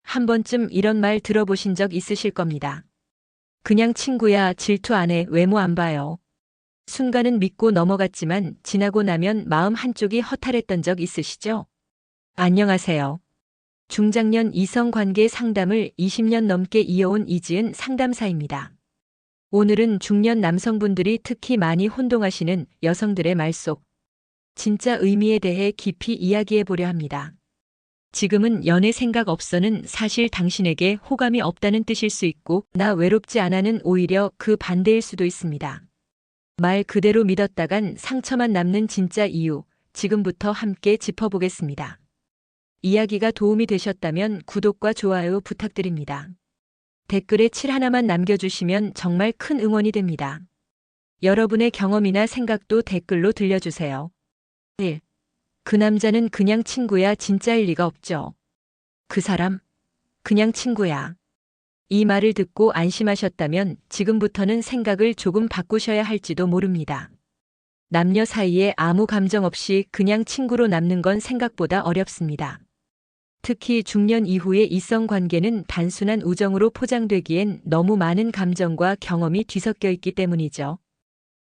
한 번쯤 이런 말 들어보신 적 있으실 겁니다. 그냥 친구야, 질투 안 해, 외모 안 봐요. 순간은 믿고 넘어갔지만 지나고 나면 마음 한쪽이 허탈했던 적 있으시죠? 안녕하세요. 중장년 이성관계 상담을 20년 넘게 이어온 이지은 상담사입니다. 오늘은 중년 남성분들이 특히 많이 혼동하시는 여성들의 말 속 진짜 의미에 대해 깊이 이야기해 보려 합니다. 지금은 연애 생각 없어는 사실 당신에게 호감이 없다는 뜻일 수 있고, 나 외롭지 않아는 오히려 그 반대일 수도 있습니다. 말 그대로 믿었다간 상처만 남는 진짜 이유, 지금부터 함께 짚어보겠습니다. 이야기가 도움이 되셨다면 구독과 좋아요 부탁드립니다. 댓글에 7 하나만 남겨주시면 정말 큰 응원이 됩니다. 여러분의 경험이나 생각도 댓글로 들려주세요. 1. 그 남자는 그냥 친구야, 진짜일 리가 없죠. 그 사람, 그냥 친구야. 이 말을 듣고 안심하셨다면 지금부터는 생각을 조금 바꾸셔야 할지도 모릅니다. 남녀 사이에 아무 감정 없이 그냥 친구로 남는 건 생각보다 어렵습니다. 특히 중년 이후의 이성 관계는 단순한 우정으로 포장되기엔 너무 많은 감정과 경험이 뒤섞여 있기 때문이죠.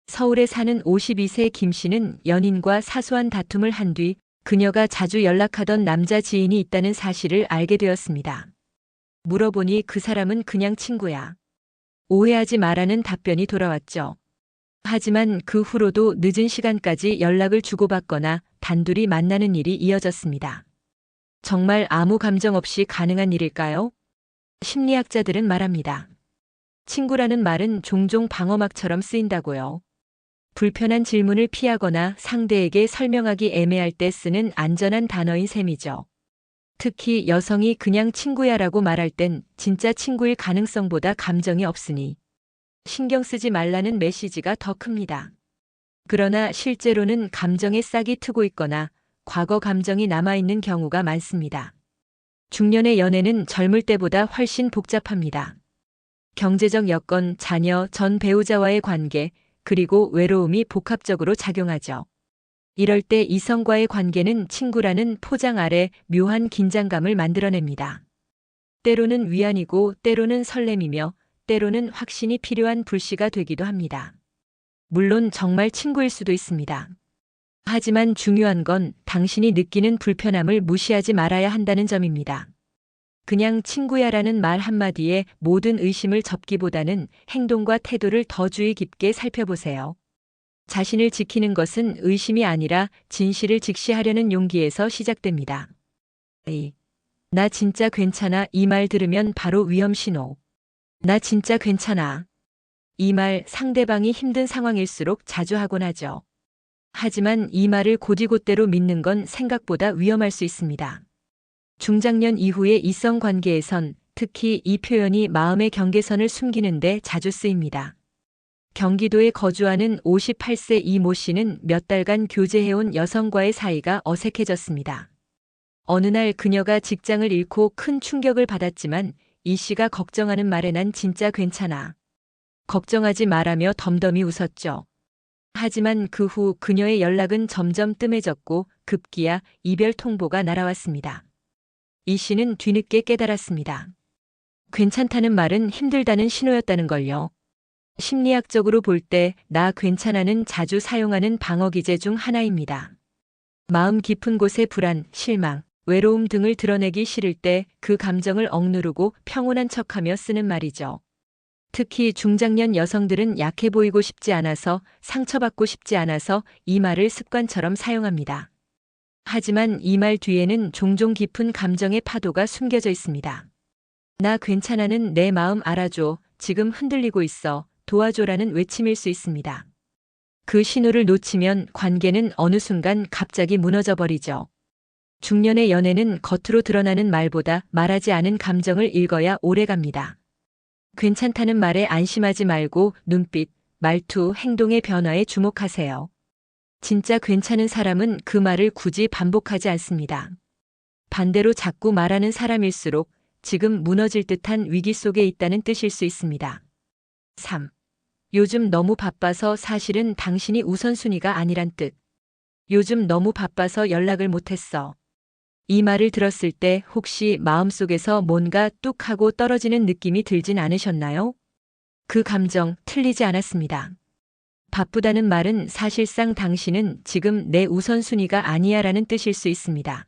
서울에 사는 52세 김 씨는 연인과 사소한 다툼을 한 뒤 그녀가 자주 연락하던 남자 지인이 있다는 사실을 알게 되었습니다. 물어보니 그 사람은 그냥 친구야. 오해하지 마라는 답변이 돌아왔죠. 하지만 그 후로도 늦은 시간까지 연락을 주고받거나 단둘이 만나는 일이 이어졌습니다. 정말 아무 감정 없이 가능한 일일까요? 심리학자들은 말합니다. 친구라는 말은 종종 방어막처럼 쓰인다고요. 불편한 질문을 피하거나 상대에게 설명하기 애매할 때 쓰는 안전한 단어인 셈이죠. 특히 여성이 그냥 친구야라고 말할 땐 진짜 친구일 가능성보다 감정이 없으니 신경 쓰지 말라는 메시지가 더 큽니다. 그러나 실제로는 감정에 싹이 트고 있거나 과거 감정이 남아있는 경우가 많습니다. 중년의 연애는 젊을 때보다 훨씬 복잡합니다. 경제적 여건, 자녀, 전 배우자와의 관계, 그리고 외로움이 복합적으로 작용하죠. 이럴 때 이성과의 관계는 친구라는 포장 아래 묘한 긴장감을 만들어냅니다. 때로는 위안이고 때로는 설렘이며 때로는 확신이 필요한 불씨가 되기도 합니다. 물론 정말 친구일 수도 있습니다. 하지만 중요한 건 당신이 느끼는 불편함을 무시하지 말아야 한다는 점입니다. 그냥 친구야라는 말 한마디에 모든 의심을 접기보다는 행동과 태도를 더 주의 깊게 살펴보세요. 자신을 지키는 것은 의심이 아니라 진실을 직시하려는 용기에서 시작됩니다. 나 진짜 괜찮아, 이 말 들으면 바로 위험 신호. 나 진짜 괜찮아. 이 말 상대방이 힘든 상황일수록 자주 하곤 하죠. 하지만 이 말을 곧이곧대로 믿는 건 생각보다 위험할 수 있습니다. 중장년 이후의 이성 관계에선 특히 이 표현이 마음의 경계선을 숨기는데 자주 쓰입니다. 경기도에 거주하는 58세 이모 씨는 몇 달간 교제해온 여성과의 사이가 어색해졌습니다. 어느 날 그녀가 직장을 잃고 큰 충격을 받았지만 이 씨가 걱정하는 말에 난 진짜 괜찮아. 걱정하지 말라며 덤덤히 웃었죠. 하지만 그 후 그녀의 연락은 점점 뜸해졌고 급기야 이별 통보가 날아왔습니다. 이 씨는 뒤늦게 깨달았습니다. 괜찮다는 말은 힘들다는 신호였다는 걸요. 심리학적으로 볼 때 나 괜찮아는 자주 사용하는 방어 기제 중 하나입니다. 마음 깊은 곳에 불안, 실망, 외로움 등을 드러내기 싫을 때 그 감정을 억누르고 평온한 척하며 쓰는 말이죠. 특히 중장년 여성들은 약해 보이고 싶지 않아서, 상처받고 싶지 않아서 이 말을 습관처럼 사용합니다. 하지만 이 말 뒤에는 종종 깊은 감정의 파도가 숨겨져 있습니다. 나 괜찮아는 내 마음 알아줘, 지금 흔들리고 있어, 도와줘라는 외침일 수 있습니다. 그 신호를 놓치면 관계는 어느 순간 갑자기 무너져 버리죠. 중년의 연애는 겉으로 드러나는 말보다 말하지 않은 감정을 읽어야 오래갑니다. 괜찮다는 말에 안심하지 말고 눈빛, 말투, 행동의 변화에 주목하세요. 진짜 괜찮은 사람은 그 말을 굳이 반복하지 않습니다. 반대로 자꾸 말하는 사람일수록 지금 무너질 듯한 위기 속에 있다는 뜻일 수 있습니다. 3. 요즘 너무 바빠서 사실은 당신이 우선순위가 아니란 뜻. 요즘 너무 바빠서 연락을 못했어. 이 말을 들었을 때 혹시 마음속에서 뭔가 뚝 하고 떨어지는 느낌이 들진 않으셨나요? 그 감정 틀리지 않았습니다. 바쁘다는 말은 사실상 당신은 지금 내 우선순위가 아니야라는 뜻일 수 있습니다.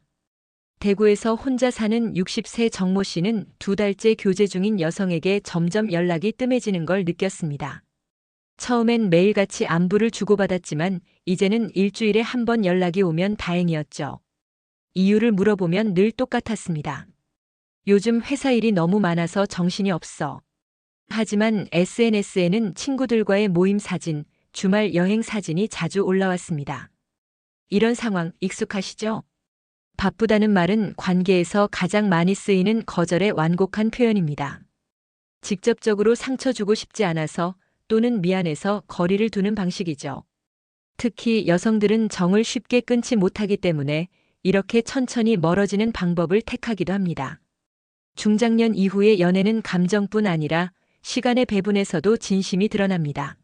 대구에서 혼자 사는 60세 정모 씨는 2달째 교제 중인 여성에게 점점 연락이 뜸해지는 걸 느꼈습니다. 처음엔 매일같이 안부를 주고받았지만 이제는 일주일에 한 번 연락이 오면 다행이었죠. 이유를 물어보면 늘 똑같았습니다. 요즘 회사 일이 너무 많아서 정신이 없어. 하지만 SNS에는 친구들과의 모임 사진, 주말 여행 사진이 자주 올라왔습니다. 이런 상황 익숙하시죠? 바쁘다는 말은 관계에서 가장 많이 쓰이는 거절의 완곡한 표현입니다. 직접적으로 상처 주고 싶지 않아서 또는 미안해서 거리를 두는 방식이죠. 특히 여성들은 정을 쉽게 끊지 못하기 때문에 이렇게 천천히 멀어지는 방법을 택하기도 합니다. 중장년 이후의 연애는 감정뿐 아니라 시간의 배분에서도 진심이 드러납니다.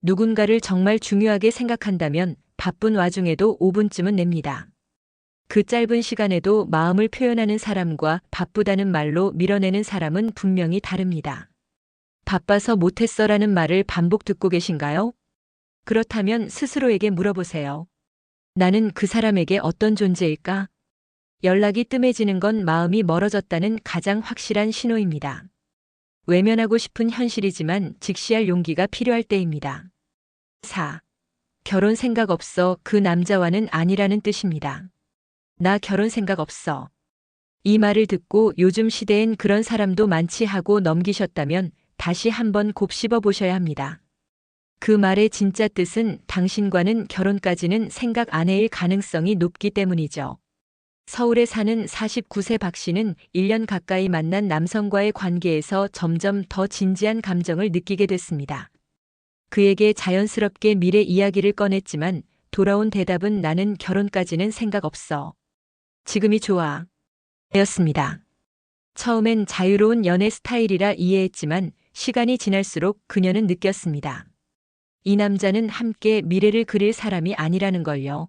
누군가를 정말 중요하게 생각한다면 바쁜 와중에도 5분쯤은 냅니다. 그 짧은 시간에도 마음을 표현하는 사람과 바쁘다는 말로 밀어내는 사람은 분명히 다릅니다. 바빠서 못했어라는 말을 반복 듣고 계신가요? 그렇다면 스스로에게 물어보세요. 나는 그 사람에게 어떤 존재일까? 연락이 뜸해지는 건 마음이 멀어졌다는 가장 확실한 신호입니다. 외면하고 싶은 현실이지만 직시할 용기가 필요할 때입니다. 4. 결혼 생각 없어 그 남자와는 아니라는 뜻입니다. 나 결혼 생각 없어. 이 말을 듣고 요즘 시대엔 그런 사람도 많지 하고 넘기셨다면 다시 한번 곱씹어 보셔야 합니다. 그 말의 진짜 뜻은 당신과는 결혼까지는 생각 안 해일 가능성이 높기 때문이죠. 서울에 사는 49세 박 씨는 1년 가까이 만난 남성과의 관계에서 점점 더 진지한 감정을 느끼게 됐습니다. 그에게 자연스럽게 미래 이야기를 꺼냈지만 돌아온 대답은 나는 결혼까지는 생각 없어. 지금이 좋아. 였습니다. 처음엔 자유로운 연애 스타일이라 이해했지만 시간이 지날수록 그녀는 느꼈습니다. 이 남자는 함께 미래를 그릴 사람이 아니라는 걸요.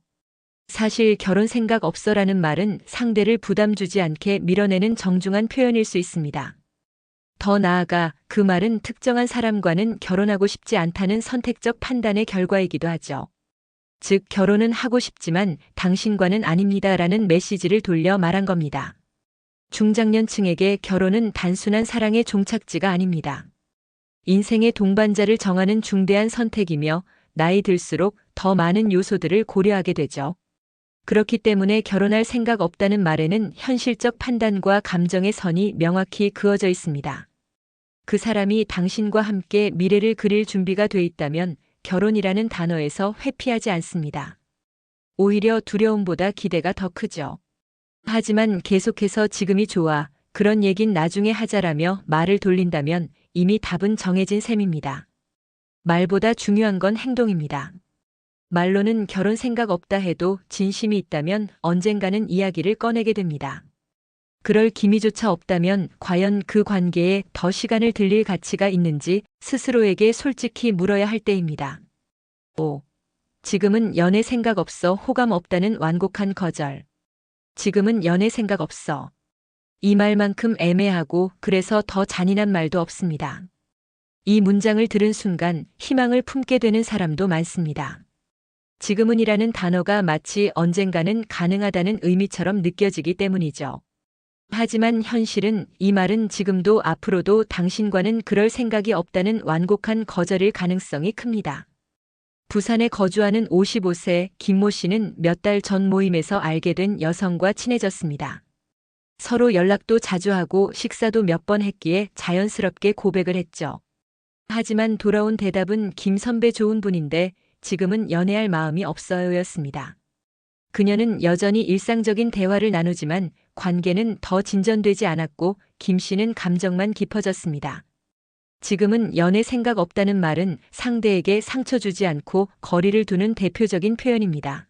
사실 결혼 생각 없어라는 말은 상대를 부담 주지 않게 밀어내는 정중한 표현일 수 있습니다. 더 나아가 그 말은 특정한 사람과는 결혼하고 싶지 않다는 선택적 판단의 결과이기도 하죠. 즉, 결혼은 하고 싶지만 당신과는 아닙니다라는 메시지를 돌려 말한 겁니다. 중장년층에게 결혼은 단순한 사랑의 종착지가 아닙니다. 인생의 동반자를 정하는 중대한 선택이며 나이 들수록 더 많은 요소들을 고려하게 되죠. 그렇기 때문에 결혼할 생각 없다는 말에는 현실적 판단과 감정의 선이 명확히 그어져 있습니다. 그 사람이 당신과 함께 미래를 그릴 준비가 돼 있다면 결혼이라는 단어에서 회피하지 않습니다. 오히려 두려움보다 기대가 더 크죠. 하지만 계속해서 지금이 좋아, 그런 얘긴 나중에 하자라며 말을 돌린다면 이미 답은 정해진 셈입니다. 말보다 중요한 건 행동입니다. 말로는 결혼 생각 없다 해도 진심이 있다면 언젠가는 이야기를 꺼내게 됩니다. 그럴 기미조차 없다면 과연 그 관계에 더 시간을 들릴 가치가 있는지 스스로에게 솔직히 물어야 할 때입니다. 5. 지금은 연애 생각 없어 호감 없다는 완곡한 거절. 지금은 연애 생각 없어. 이 말만큼 애매하고 그래서 더 잔인한 말도 없습니다. 이 문장을 들은 순간 희망을 품게 되는 사람도 많습니다. 지금은이라는 단어가 마치 언젠가는 가능하다는 의미처럼 느껴지기 때문이죠. 하지만 현실은 이 말은 지금도 앞으로도 당신과는 그럴 생각이 없다는 완곡한 거절일 가능성이 큽니다. 부산에 거주하는 55세 김모 씨는 몇 달 전 모임에서 알게 된 여성과 친해졌습니다. 서로 연락도 자주 하고 식사도 몇 번 했기에 자연스럽게 고백을 했죠. 하지만 돌아온 대답은 김 선배 좋은 분인데 지금은 연애할 마음이 없어요였습니다. 그녀는 여전히 일상적인 대화를 나누지만 관계는 더 진전되지 않았고 김 씨는 감정만 깊어졌습니다. 지금은 연애 생각 없다는 말은 상대에게 상처 주지 않고 거리를 두는 대표적인 표현입니다.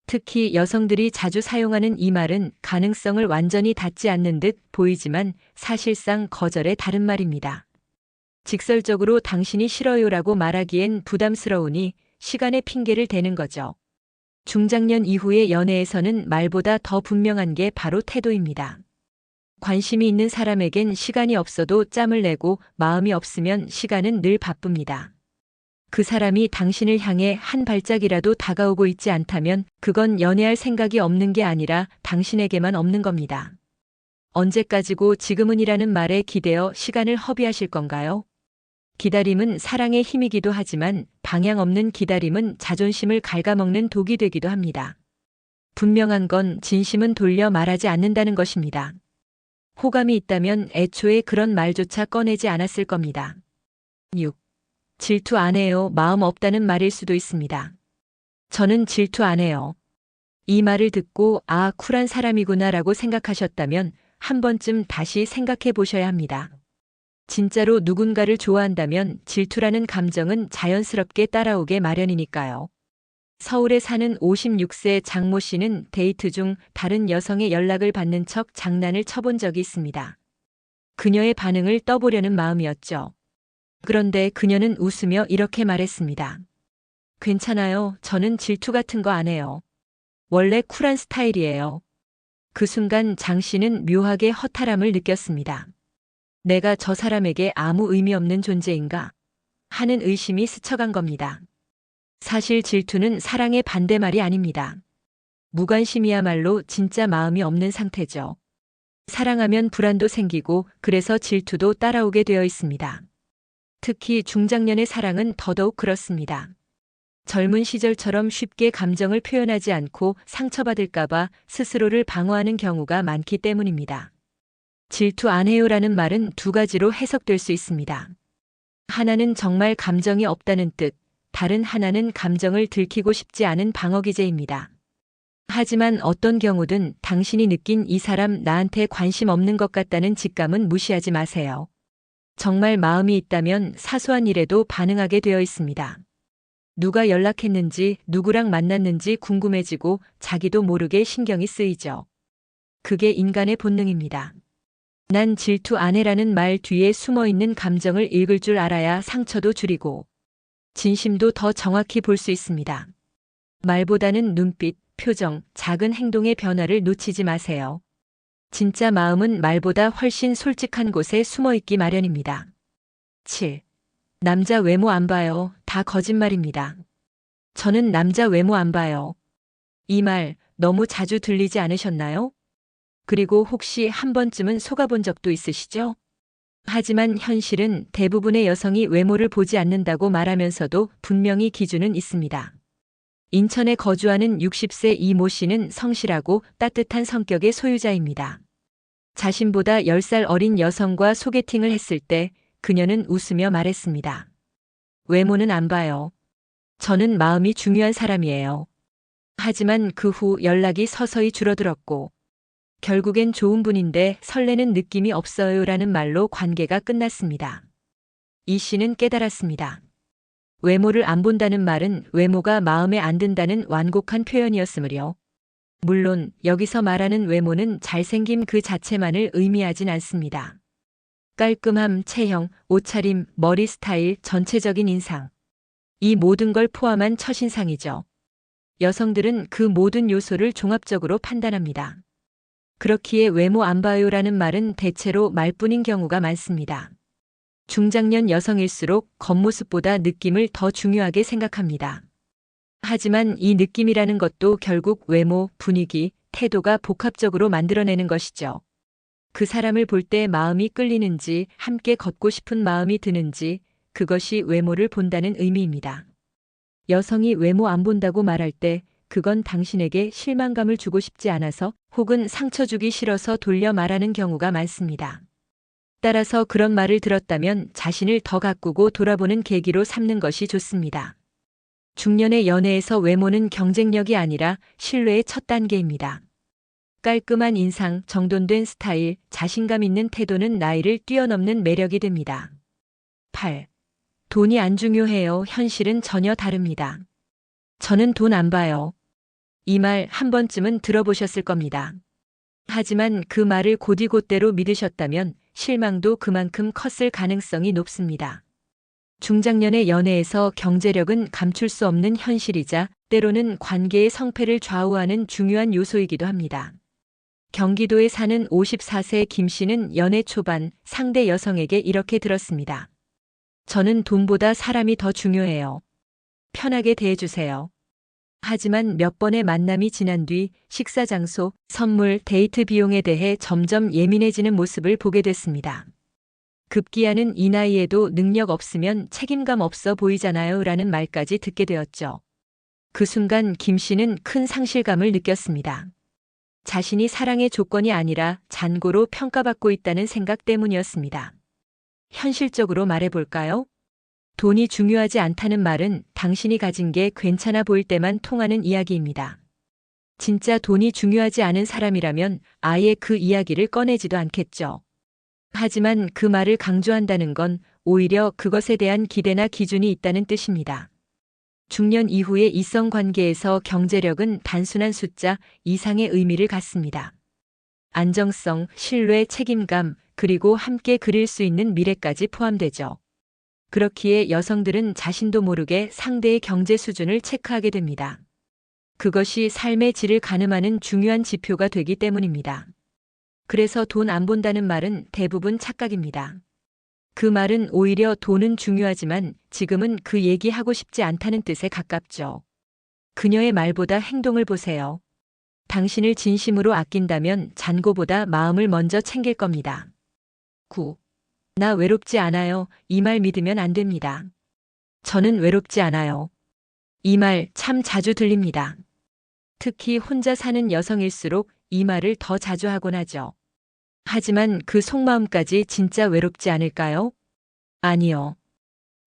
특히 여성들이 자주 사용하는 이 말은 가능성을 완전히 닫지 않는 듯 보이지만 사실상 거절의 다른 말입니다. 직설적으로 당신이 싫어요라고 말하기엔 부담스러우니 시간의 핑계를 대는 거죠. 중장년 이후의 연애에서는 말보다 더 분명한 게 바로 태도입니다. 관심이 있는 사람에겐 시간이 없어도 짬을 내고 마음이 없으면 시간은 늘 바쁩니다. 그 사람이 당신을 향해 한 발짝이라도 다가오고 있지 않다면 그건 연애할 생각이 없는 게 아니라 당신에게만 없는 겁니다. 언제까지고 지금은이라는 말에 기대어 시간을 허비하실 건가요? 기다림은 사랑의 힘이기도 하지만 방향 없는 기다림은 자존심을 갉아먹는 독이 되기도 합니다. 분명한 건 진심은 돌려 말하지 않는다는 것입니다. 호감이 있다면 애초에 그런 말조차 꺼내지 않았을 겁니다. 6. 질투 안 해요. 마음 없다는 말일 수도 있습니다. 저는 질투 안 해요. 이 말을 듣고 아, 쿨한 사람이구나라고 생각하셨다면 한 번쯤 다시 생각해 보셔야 합니다. 진짜로 누군가를 좋아한다면 질투라는 감정은 자연스럽게 따라오게 마련이니까요. 서울에 사는 56세 장모 씨는 데이트 중 다른 여성의 연락을 받는 척 장난을 쳐본 적이 있습니다. 그녀의 반응을 떠보려는 마음이었죠. 그런데 그녀는 웃으며 이렇게 말했습니다. 괜찮아요. 저는 질투 같은 거 안 해요. 원래 쿨한 스타일이에요. 그 순간 장 씨는 묘하게 허탈함을 느꼈습니다. 내가 저 사람에게 아무 의미 없는 존재인가? 하는 의심이 스쳐간 겁니다. 사실 질투는 사랑의 반대말이 아닙니다. 무관심이야말로 진짜 마음이 없는 상태죠. 사랑하면 불안도 생기고 그래서 질투도 따라오게 되어 있습니다. 특히 중장년의 사랑은 더더욱 그렇습니다. 젊은 시절처럼 쉽게 감정을 표현하지 않고 상처받을까봐 스스로를 방어하는 경우가 많기 때문입니다. 질투 안 해요라는 말은 두 가지로 해석될 수 있습니다. 하나는 정말 감정이 없다는 뜻, 다른 하나는 감정을 들키고 싶지 않은 방어기제입니다. 하지만 어떤 경우든 당신이 느낀 이 사람 나한테 관심 없는 것 같다는 직감은 무시하지 마세요. 정말 마음이 있다면 사소한 일에도 반응하게 되어 있습니다. 누가 연락했는지, 누구랑 만났는지 궁금해지고 자기도 모르게 신경이 쓰이죠. 그게 인간의 본능입니다. 난 질투 안 해라는 말 뒤에 숨어있는 감정을 읽을 줄 알아야 상처도 줄이고 진심도 더 정확히 볼 수 있습니다. 말보다는 눈빛, 표정, 작은 행동의 변화를 놓치지 마세요. 진짜 마음은 말보다 훨씬 솔직한 곳에 숨어있기 마련입니다. 7. 남자 외모 안 봐요. 다 거짓말입니다. 저는 남자 외모 안 봐요. 이 말 너무 자주 들리지 않으셨나요? 그리고 혹시 한 번쯤은 속아본 적도 있으시죠? 하지만 현실은 대부분의 여성이 외모를 보지 않는다고 말하면서도 분명히 기준은 있습니다. 인천에 거주하는 60세 이모 씨는 성실하고 따뜻한 성격의 소유자입니다. 자신보다 10살 어린 여성과 소개팅을 했을 때 그녀는 웃으며 말했습니다. 외모는 안 봐요. 저는 마음이 중요한 사람이에요. 하지만 그 후 연락이 서서히 줄어들었고 결국엔 좋은 분인데 설레는 느낌이 없어요라는 말로 관계가 끝났습니다. 이 씨는 깨달았습니다. 외모를 안 본다는 말은 외모가 마음에 안 든다는 완곡한 표현이었으므려. 물론 여기서 말하는 외모는 잘생김 그 자체만을 의미하진 않습니다. 깔끔함, 체형, 옷차림, 머리 스타일, 전체적인 인상. 이 모든 걸 포함한 첫인상이죠. 여성들은 그 모든 요소를 종합적으로 판단합니다. 그렇기에 외모 안 봐요라는 말은 대체로 말뿐인 경우가 많습니다. 중장년 여성일수록 겉모습보다 느낌을 더 중요하게 생각합니다. 하지만 이 느낌이라는 것도 결국 외모, 분위기, 태도가 복합적으로 만들어내는 것이죠. 그 사람을 볼 때 마음이 끌리는지, 함께 걷고 싶은 마음이 드는지, 그것이 외모를 본다는 의미입니다. 여성이 외모 안 본다고 말할 때 그건 당신에게 실망감을 주고 싶지 않아서 혹은 상처 주기 싫어서 돌려 말하는 경우가 많습니다. 따라서 그런 말을 들었다면 자신을 더 가꾸고 돌아보는 계기로 삼는 것이 좋습니다. 중년의 연애에서 외모는 경쟁력이 아니라 신뢰의 첫 단계입니다. 깔끔한 인상, 정돈된 스타일, 자신감 있는 태도는 나이를 뛰어넘는 매력이 됩니다. 8. 돈이 안 중요해요. 현실은 전혀 다릅니다. 저는 돈 안 봐요. 이 말 한 번쯤은 들어보셨을 겁니다. 하지만 그 말을 곧이곧대로 믿으셨다면 실망도 그만큼 컸을 가능성이 높습니다. 중장년의 연애에서 경제력은 감출 수 없는 현실이자 때로는 관계의 성패를 좌우하는 중요한 요소이기도 합니다. 경기도에 사는 54세 김 씨는 연애 초반 상대 여성에게 이렇게 들었습니다. 저는 돈보다 사람이 더 중요해요. 편하게 대해주세요. 하지만 몇 번의 만남이 지난 뒤 식사 장소, 선물, 데이트 비용에 대해 점점 예민해지는 모습을 보게 됐습니다. 급기야는 이 나이에도 능력 없으면 책임감 없어 보이잖아요 라는 말까지 듣게 되었죠. 그 순간 김 씨는 큰 상실감을 느꼈습니다. 자신이 사랑의 조건이 아니라 잔고로 평가받고 있다는 생각 때문이었습니다. 현실적으로 말해볼까요? 돈이 중요하지 않다는 말은 당신이 가진 게 괜찮아 보일 때만 통하는 이야기입니다. 진짜 돈이 중요하지 않은 사람이라면 아예 그 이야기를 꺼내지도 않겠죠. 하지만 그 말을 강조한다는 건 오히려 그것에 대한 기대나 기준이 있다는 뜻입니다. 중년 이후의 이성 관계에서 경제력은 단순한 숫자 이상의 의미를 갖습니다. 안정성, 신뢰, 책임감, 그리고 함께 그릴 수 있는 미래까지 포함되죠. 그렇기에 여성들은 자신도 모르게 상대의 경제 수준을 체크하게 됩니다. 그것이 삶의 질을 가늠하는 중요한 지표가 되기 때문입니다. 그래서 돈 안 본다는 말은 대부분 착각입니다. 그 말은 오히려 돈은 중요하지만 지금은 그 얘기하고 싶지 않다는 뜻에 가깝죠. 그녀의 말보다 행동을 보세요. 당신을 진심으로 아낀다면 잔고보다 마음을 먼저 챙길 겁니다. 9. 나 외롭지 않아요. 이 말 믿으면 안 됩니다. 저는 외롭지 않아요. 이 말 참 자주 들립니다. 특히 혼자 사는 여성일수록 이 말을 더 자주 하곤 하죠. 하지만 그 속마음까지 진짜 외롭지 않을까요? 아니요.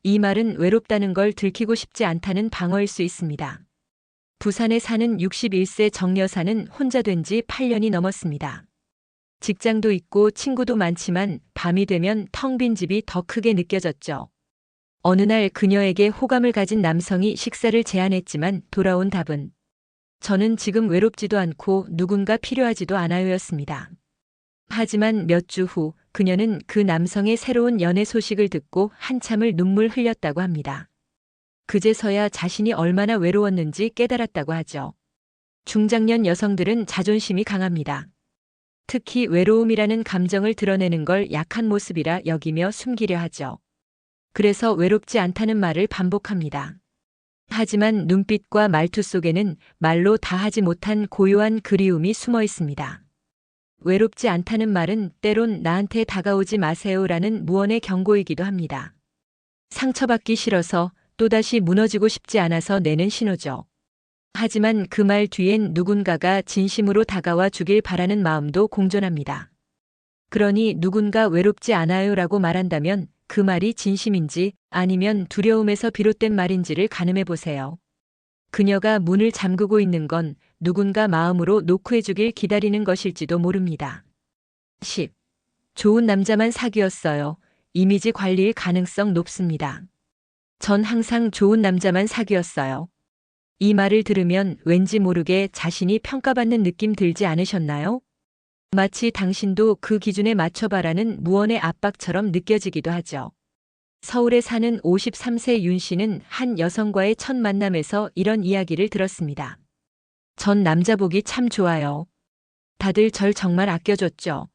이 말은 외롭다는 걸 들키고 싶지 않다는 방어일 수 있습니다. 부산에 사는 61세 정 여사는 혼자 된 지 8년이 넘었습니다. 직장도 있고 친구도 많지만 밤이 되면 텅 빈 집이 더 크게 느껴졌죠. 어느 날 그녀에게 호감을 가진 남성이 식사를 제안했지만 돌아온 답은 저는 지금 외롭지도 않고 누군가 필요하지도 않아요였습니다. 하지만 몇 주 후 그녀는 그 남성의 새로운 연애 소식을 듣고 한참을 눈물 흘렸다고 합니다. 그제서야 자신이 얼마나 외로웠는지 깨달았다고 하죠. 중장년 여성들은 자존심이 강합니다. 특히 외로움이라는 감정을 드러내는 걸 약한 모습이라 여기며 숨기려 하죠. 그래서 외롭지 않다는 말을 반복합니다. 하지만 눈빛과 말투 속에는 말로 다하지 못한 고요한 그리움이 숨어 있습니다. 외롭지 않다는 말은 때론 나한테 다가오지 마세요라는 무언의 경고이기도 합니다. 상처받기 싫어서 또다시 무너지고 싶지 않아서 내는 신호죠. 하지만 그 말 뒤엔 누군가가 진심으로 다가와 주길 바라는 마음도 공존합니다. 그러니 누군가 외롭지 않아요라고 말한다면 그 말이 진심인지 아니면 두려움에서 비롯된 말인지를 가늠해 보세요. 그녀가 문을 잠그고 있는 건 누군가 마음으로 노크해주길 기다리는 것일지도 모릅니다. 10. 좋은 남자만 사귀었어요. 이미지 관리일 가능성 높습니다. 전 항상 좋은 남자만 사귀었어요. 이 말을 들으면 왠지 모르게 자신이 평가받는 느낌 들지 않으셨나요? 마치 당신도 그 기준에 맞춰봐라는 무언의 압박처럼 느껴지기도 하죠. 서울에 사는 53세 윤 씨는 한 여성과의 첫 만남에서 이런 이야기를 들었습니다. 전 남자 보기 참 좋아요. 다들 절 정말 아껴줬죠.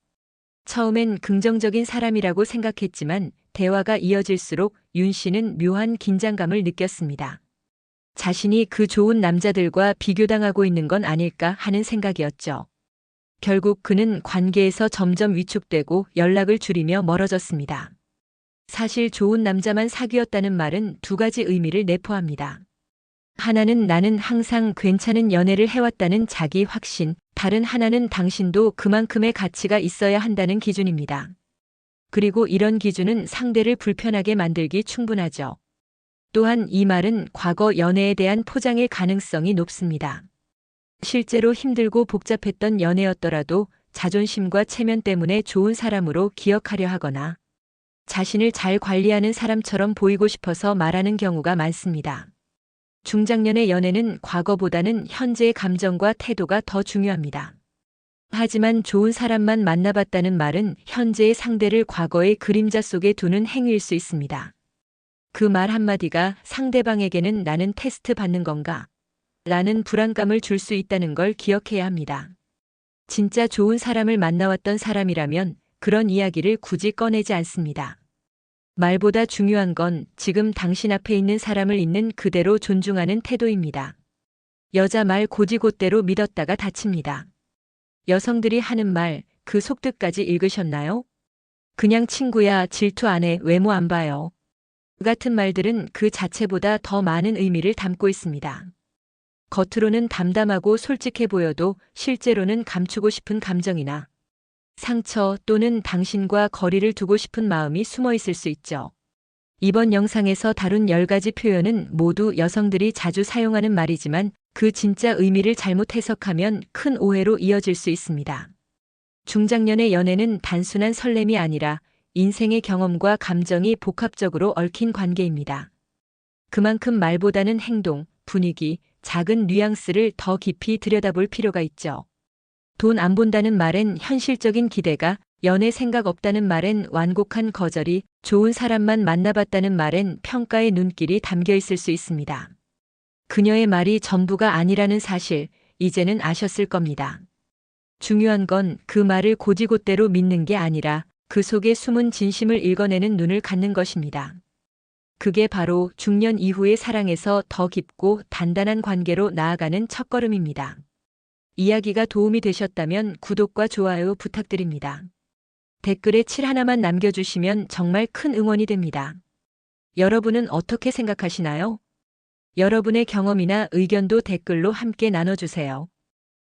처음엔 긍정적인 사람이라고 생각했지만 대화가 이어질수록 윤 씨는 묘한 긴장감을 느꼈습니다. 자신이 그 좋은 남자들과 비교당하고 있는 건 아닐까 하는 생각이었죠. 결국 그는 관계에서 점점 위축되고 연락을 줄이며 멀어졌습니다. 사실 좋은 남자만 사귀었다는 말은 두 가지 의미를 내포합니다. 하나는 나는 항상 괜찮은 연애를 해왔다는 자기 확신, 다른 하나는 당신도 그만큼의 가치가 있어야 한다는 기준입니다. 그리고 이런 기준은 상대를 불편하게 만들기 충분하죠. 또한 이 말은 과거 연애에 대한 포장일 가능성이 높습니다. 실제로 힘들고 복잡했던 연애였더라도 자존심과 체면 때문에 좋은 사람으로 기억하려 하거나 자신을 잘 관리하는 사람처럼 보이고 싶어서 말하는 경우가 많습니다. 중장년의 연애는 과거보다는 현재의 감정과 태도가 더 중요합니다. 하지만 좋은 사람만 만나봤다는 말은 현재의 상대를 과거의 그림자 속에 두는 행위일 수 있습니다. 그 말 한마디가 상대방에게는 나는 테스트 받는 건가? 라는 불안감을 줄 수 있다는 걸 기억해야 합니다. 진짜 좋은 사람을 만나왔던 사람이라면 그런 이야기를 굳이 꺼내지 않습니다. 말보다 중요한 건 지금 당신 앞에 있는 사람을 있는 그대로 존중하는 태도입니다. 여자 말 고지곳대로 믿었다가 다칩니다. 여성들이 하는 말, 그 속뜻까지 읽으셨나요? 그냥 친구야, 질투 안 해, 외모 안 봐요. 같은 말들은 그 자체보다 더 많은 의미를 담고 있습니다. 겉으로는 담담하고 솔직해 보여도 실제로는 감추고 싶은 감정이나 상처 또는 당신과 거리를 두고 싶은 마음이 숨어 있을 수 있죠. 이번 영상에서 다룬 10가지 표현은 모두 여성들이 자주 사용하는 말이지만 그 진짜 의미를 잘못 해석하면 큰 오해로 이어질 수 있습니다. 중장년의 연애는 단순한 설렘이 아니라 인생의 경험과 감정이 복합적으로 얽힌 관계입니다. 그만큼 말보다는 행동, 분위기, 작은 뉘앙스를 더 깊이 들여다볼 필요가 있죠. 돈 안 본다는 말엔 현실적인 기대가, 연애 생각 없다는 말엔 완곡한 거절이, 좋은 사람만 만나봤다는 말엔 평가의 눈길이 담겨 있을 수 있습니다. 그녀의 말이 전부가 아니라는 사실, 이제는 아셨을 겁니다. 중요한 건 그 말을 고지곳대로 믿는 게 아니라 그 속에 숨은 진심을 읽어내는 눈을 갖는 것입니다. 그게 바로 중년 이후의 사랑에서 더 깊고 단단한 관계로 나아가는 첫걸음입니다. 이야기가 도움이 되셨다면 구독과 좋아요 부탁드립니다. 댓글에 7 하나만 남겨주시면 정말 큰 응원이 됩니다. 여러분은 어떻게 생각하시나요? 여러분의 경험이나 의견도 댓글로 함께 나눠주세요.